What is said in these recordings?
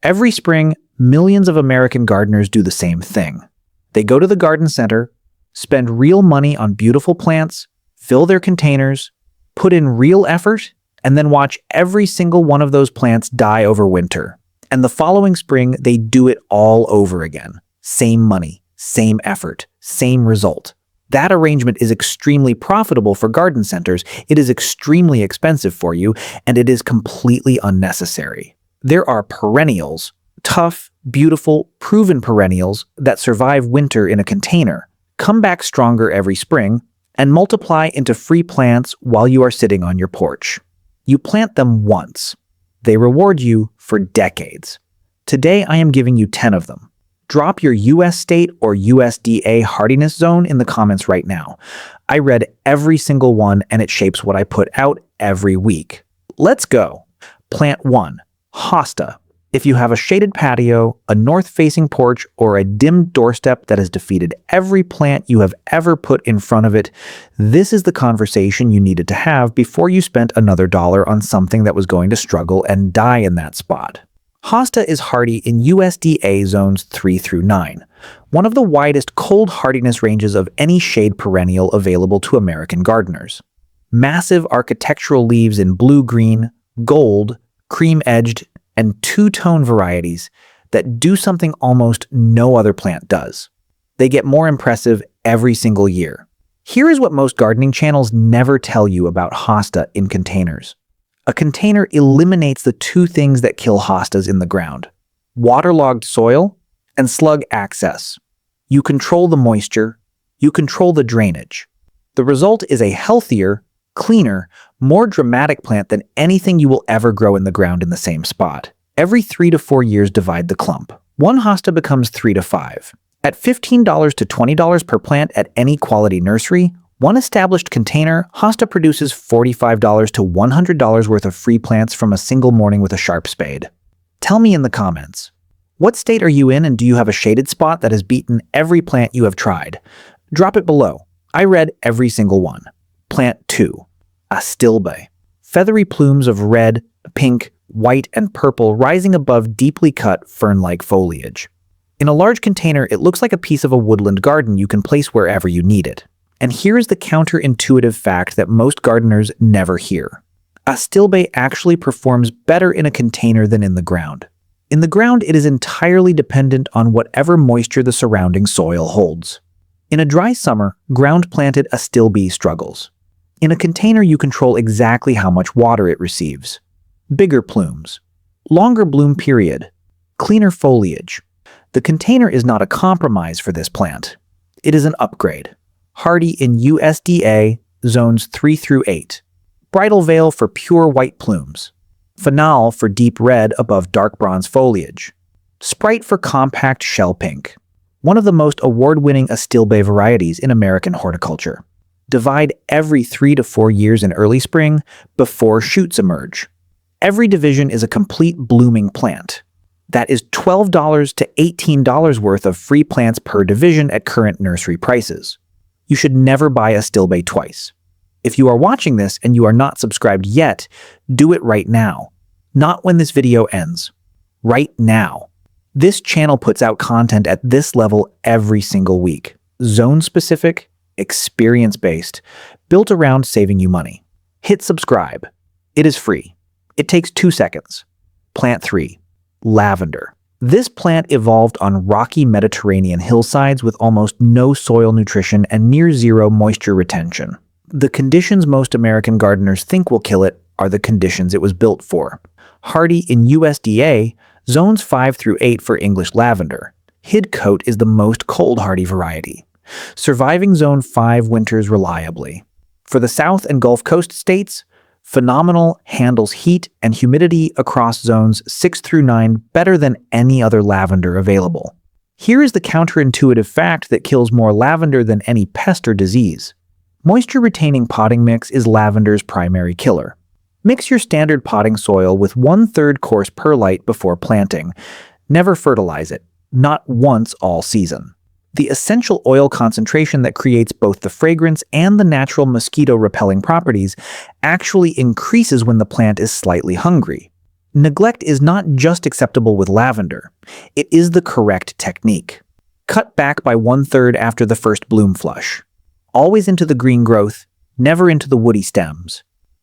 Every spring, millions of American gardeners do the same thing. They go to the garden center, spend real money on beautiful plants, fill their containers, put in real effort, and then watch every single one of those plants die over winter. And the following spring, they do it all over again. Same money, same effort, same result. That arrangement is extremely profitable for garden centers, it is extremely expensive for you, and it is completely unnecessary. There are perennials, tough, beautiful, proven perennials that survive winter in a container, come back stronger every spring, and multiply into free plants while you are sitting on your porch. You plant them once. They reward you for decades. Today I am giving you 10 of them. Drop your US state or USDA hardiness zone in the comments right now. I read every single one and it shapes what I put out every week. Let's go. Plant 1. Hosta. If you have a shaded patio, a north-facing porch, or a dim doorstep that has defeated every plant you have ever put in front of it, this is the conversation you needed to have before you spent another dollar on something that was going to struggle and die in that spot. Hosta is hardy in USDA zones 3 through 9, one of the widest cold hardiness ranges of any shade perennial available to American gardeners. Massive architectural leaves in blue-green, gold, cream-edged, and two-tone varieties that do something almost no other plant does. They get more impressive every single year. Here is what most gardening channels never tell you about hosta in containers. A container eliminates the two things that kill hostas in the ground: waterlogged soil and slug access. You control the moisture, you control the drainage. The result is a healthier, cleaner, more dramatic plant than anything you will ever grow in the ground in the same spot. Every 3 to 4 years, divide the clump. One hosta becomes 3 to 5. At $15 to $20 per plant at any quality nursery, one established container, hosta produces $45 to $100 worth of free plants from a single morning with a sharp spade. Tell me in the comments, what state are you in and do you have a shaded spot that has beaten every plant you have tried? Drop it below. I read every single one. Plant 2. Astilbe. Feathery plumes of red, pink, white, and purple rising above deeply cut fern-like foliage. In a large container, it looks like a piece of a woodland garden you can place wherever you need it. And here is the counterintuitive fact that most gardeners never hear. Astilbe actually performs better in a container than in the ground. In the ground, it is entirely dependent on whatever moisture the surrounding soil holds. In a dry summer, ground-planted Astilbe struggles. In a container, you control exactly how much water it receives. Bigger plumes, longer bloom period, cleaner foliage. The container is not a compromise for this plant. It is an upgrade. Hardy in USDA zones 3 through 8. Bridal veil for pure white plumes. Fanal for deep red above dark bronze foliage. Sprite for compact shell pink. One of the most award-winning Astilbe varieties in American horticulture. Divide every 3 to 4 years in early spring before shoots emerge. Every division is a complete blooming plant. That is $12 to $18 worth of free plants per division at current nursery prices. You should never buy Astilbe twice. If you are watching this and you are not subscribed yet, do it right now. Not when this video ends. Right now. This channel puts out content at this level every single week. Zone-specific, experience-based, built around saving you money. Hit subscribe. It is free. It takes 2 seconds. Plant 3. Lavender. This plant evolved on rocky Mediterranean hillsides with almost no soil nutrition and near zero moisture retention. The conditions most American gardeners think will kill it are the conditions it was built for. Hardy in USDA, zones 5 through 8 for English lavender. Hid coat is the most cold hardy variety, surviving zone 5 winters reliably. For the South and Gulf Coast states, phenomenal, handles heat and humidity across zones 6 through 9 better than any other lavender available. Here is the counterintuitive fact that kills more lavender than any pest or disease. Moisture-retaining potting mix is lavender's primary killer. Mix your standard potting soil with 1/3 coarse perlite before planting. Never fertilize it, not once all season. The essential oil concentration that creates both the fragrance and the natural mosquito-repelling properties actually increases when the plant is slightly hungry. Neglect is not just acceptable with lavender. It is the correct technique. Cut back by 1/3 after the first bloom flush. Always into the green growth, never into the woody stems.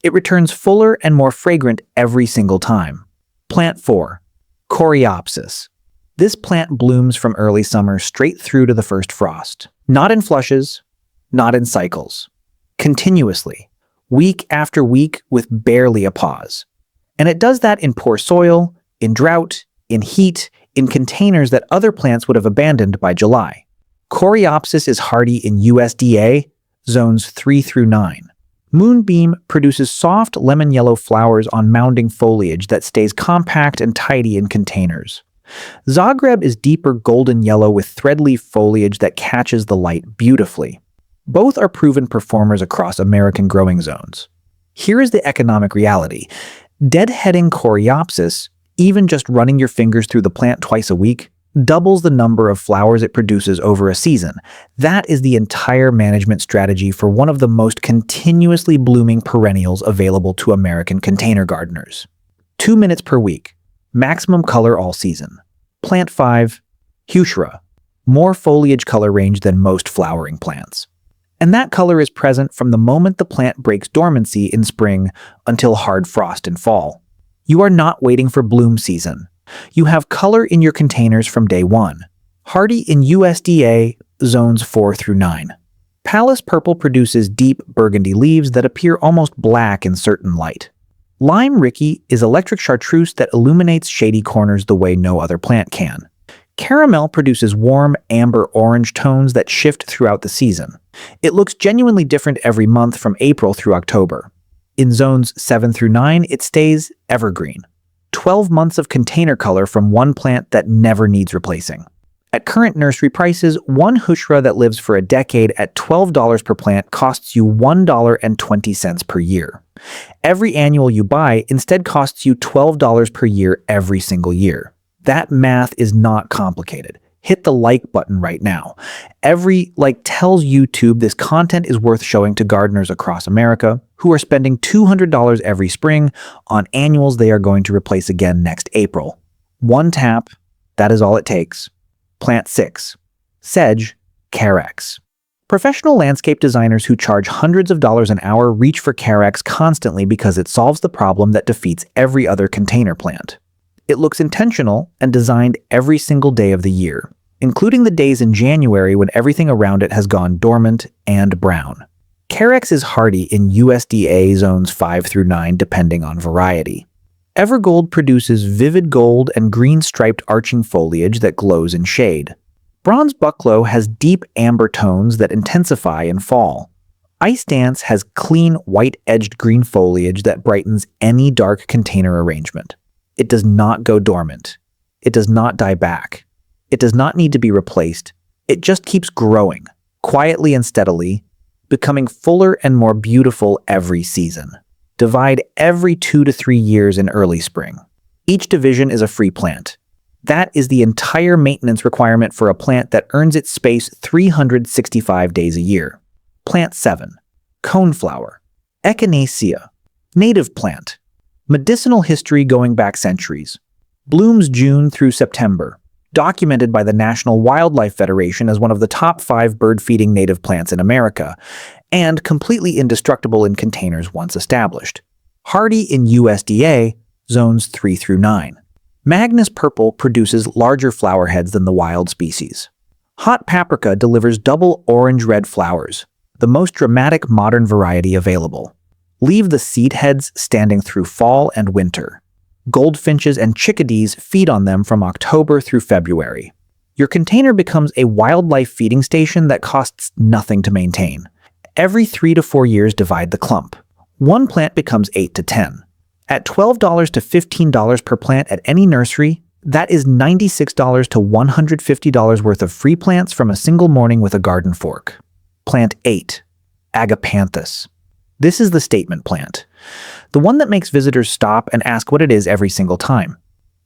It returns fuller and more fragrant every single time. Plant 4. Coreopsis. This plant blooms from early summer straight through to the first frost. Not in flushes, not in cycles. Continuously, week after week with barely a pause. And it does that in poor soil, in drought, in heat, in containers that other plants would have abandoned by July. Coreopsis is hardy in USDA, zones 3 through 9. Moonbeam produces soft lemon yellow flowers on mounding foliage that stays compact and tidy in containers. Zagreb is deeper golden yellow with threadleaf foliage that catches the light beautifully. Both are proven performers across American growing zones. Here is the economic reality. Deadheading coreopsis, even just running your fingers through the plant twice a week, doubles the number of flowers it produces over a season. That is the entire management strategy for one of the most continuously blooming perennials available to American container gardeners. 2 minutes per week. Maximum color all season. Plant 5. Heuchera. More foliage color range than most flowering plants. And that color is present from the moment the plant breaks dormancy in spring until hard frost in fall. You are not waiting for bloom season. You have color in your containers from day one. Hardy in USDA, zones 4 through 9. Palace purple produces deep burgundy leaves that appear almost black in certain light. Lime Ricky is electric chartreuse that illuminates shady corners the way no other plant can. Caramel produces warm amber orange tones that shift throughout the season. It looks genuinely different every month from April through October. In zones 7 through 9, it stays evergreen. 12 months of container color from one plant that never needs replacing. At current nursery prices, one Heuchera that lives for a decade at $12 per plant costs you $1.20 per year. Every annual you buy instead costs you $12 per year every single year. That math is not complicated. Hit the like button right now. Every like tells YouTube this content is worth showing to gardeners across America who are spending $200 every spring on annuals they are going to replace again next April. One tap, that is all it takes. Plant 6. Sedge, Carex. Professional landscape designers who charge hundreds of dollars an hour reach for Carex constantly because it solves the problem that defeats every other container plant. It looks intentional and designed every single day of the year, including the days in January when everything around it has gone dormant and brown. Carex is hardy in USDA zones 5 through 9 depending on variety. Evergold produces vivid gold and green striped arching foliage that glows in shade. Bronze bucklow has deep amber tones that intensify in fall. Ice Dance has clean white-edged green foliage that brightens any dark container arrangement. It does not go dormant. It does not die back. It does not need to be replaced. It just keeps growing, quietly and steadily, becoming fuller and more beautiful every season. Divide every 2 to 3 years in early spring. Each division is a free plant. That is the entire maintenance requirement for a plant that earns its space 365 days a year. Plant 7. Coneflower. Echinacea. Native plant. Medicinal history going back centuries. Blooms June through September. Documented by the National Wildlife Federation as one of the top 5 bird-feeding native plants in America, and completely indestructible in containers once established. Hardy in USDA, zones 3 through 9. Magnus purple produces larger flower heads than the wild species. Hot paprika delivers double orange-red flowers, the most dramatic modern variety available. Leave the seed heads standing through fall and winter. Goldfinches and chickadees feed on them from October through February. Your container becomes a wildlife feeding station that costs nothing to maintain. Every 3 to 4 years, divide the clump. One plant becomes 8 to 10. At $12 to $15 per plant at any nursery, that is $96 to $150 worth of free plants from a single morning with a garden fork. Plant 8. Agapanthus. This is the statement plant. The one that makes visitors stop and ask what it is every single time.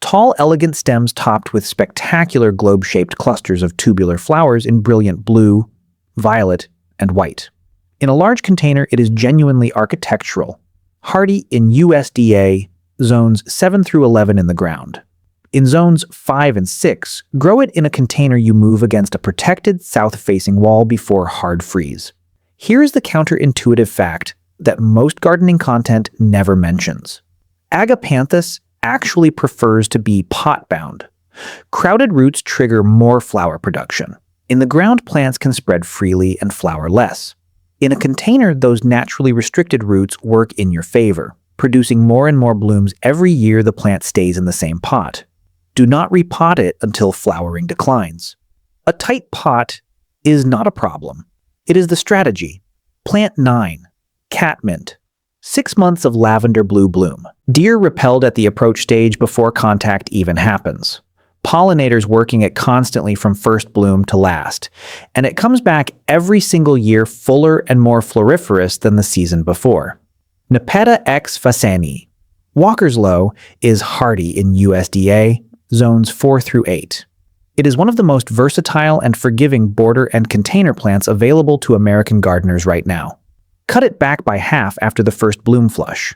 Tall, elegant stems topped with spectacular globe-shaped clusters of tubular flowers in brilliant blue, violet, and white. In a large container, it is genuinely architectural. Hardy in USDA, zones 7 through 11 in the ground. In zones 5 and 6, grow it in a container you move against a protected south-facing wall before hard freeze. Here is the counterintuitive fact that most gardening content never mentions. Agapanthus actually prefers to be pot-bound. Crowded roots trigger more flower production. In the ground, plants can spread freely and flower less. In a container, those naturally restricted roots work in your favor, producing more and more blooms every year the plant stays in the same pot. Do not repot it until flowering declines. A tight pot is not a problem. It is the strategy. Plant 9. Catmint. 6 months of lavender blue bloom. Deer repelled at the approach stage before contact even happens. Pollinators working it constantly from first bloom to last, and it comes back every single year fuller and more floriferous than the season before. Nepeta X Fasani. Walker's Low is hardy in USDA, zones 4 through 8. It is one of the most versatile and forgiving border and container plants available to American gardeners right now. Cut it back by half after the first bloom flush.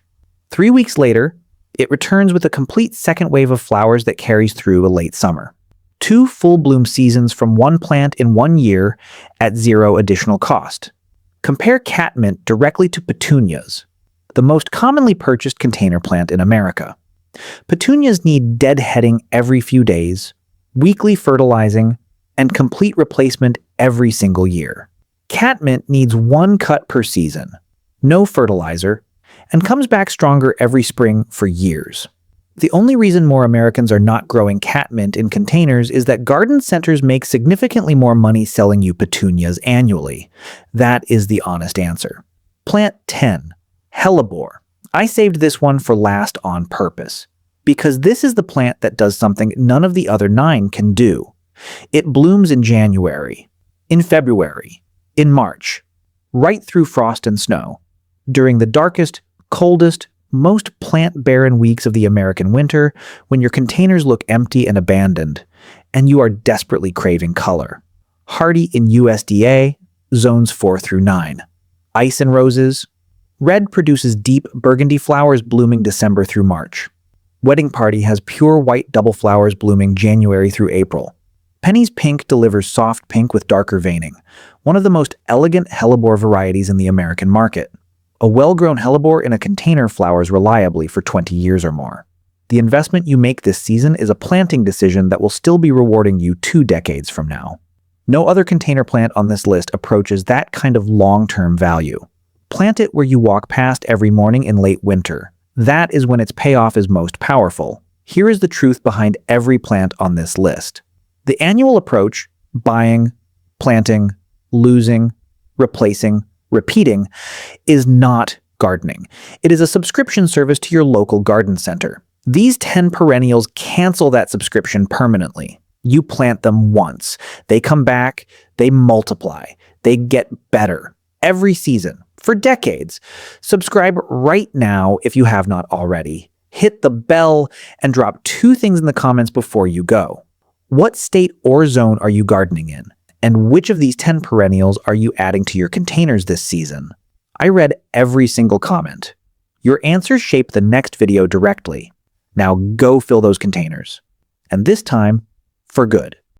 3 weeks later, it returns with a complete second wave of flowers that carries through a late summer. 2 full bloom seasons from one plant in 1 year at zero additional cost. Compare catmint directly to petunias, the most commonly purchased container plant in America. Petunias need deadheading every few days, weekly fertilizing, and complete replacement every single year. Catmint needs 1 cut per season, no fertilizer, and comes back stronger every spring for years. The only reason more Americans are not growing catmint in containers is that garden centers make significantly more money selling you petunias annually. That is the honest answer. Plant 10. Hellebore. I saved this one for last on purpose, because this is the plant that does something none of the other 9 can do. It blooms in January, in February, in March, right through frost and snow. During the darkest, coldest, most plant-barren weeks of the American winter, when your containers look empty and abandoned, and you are desperately craving color. Hardy in USDA, zones 4 through 9. Ice and roses. Red produces deep burgundy flowers blooming December through March. Wedding Party has pure white double flowers blooming January through April. Penny's Pink delivers soft pink with darker veining, one of the most elegant hellebore varieties in the American market. A well-grown hellebore in a container flowers reliably for 20 years or more. The investment you make this season is a planting decision that will still be rewarding you 2 decades from now. No other container plant on this list approaches that kind of long-term value. Plant it where you walk past every morning in late winter. That is when its payoff is most powerful. Here is the truth behind every plant on this list. The annual approach, buying, planting, losing, replacing, repeating, is not gardening. It is a subscription service to your local garden center. These 10 perennials cancel that subscription permanently. You plant them once. They come back, they multiply, they get better every season for decades. Subscribe right now if you have not already. Hit the bell and drop 2 things in the comments before you go. What state or zone are you gardening in? And which of these 10 perennials are you adding to your containers this season? I read every single comment. Your answers shape the next video directly. Now go fill those containers. And this time, for good.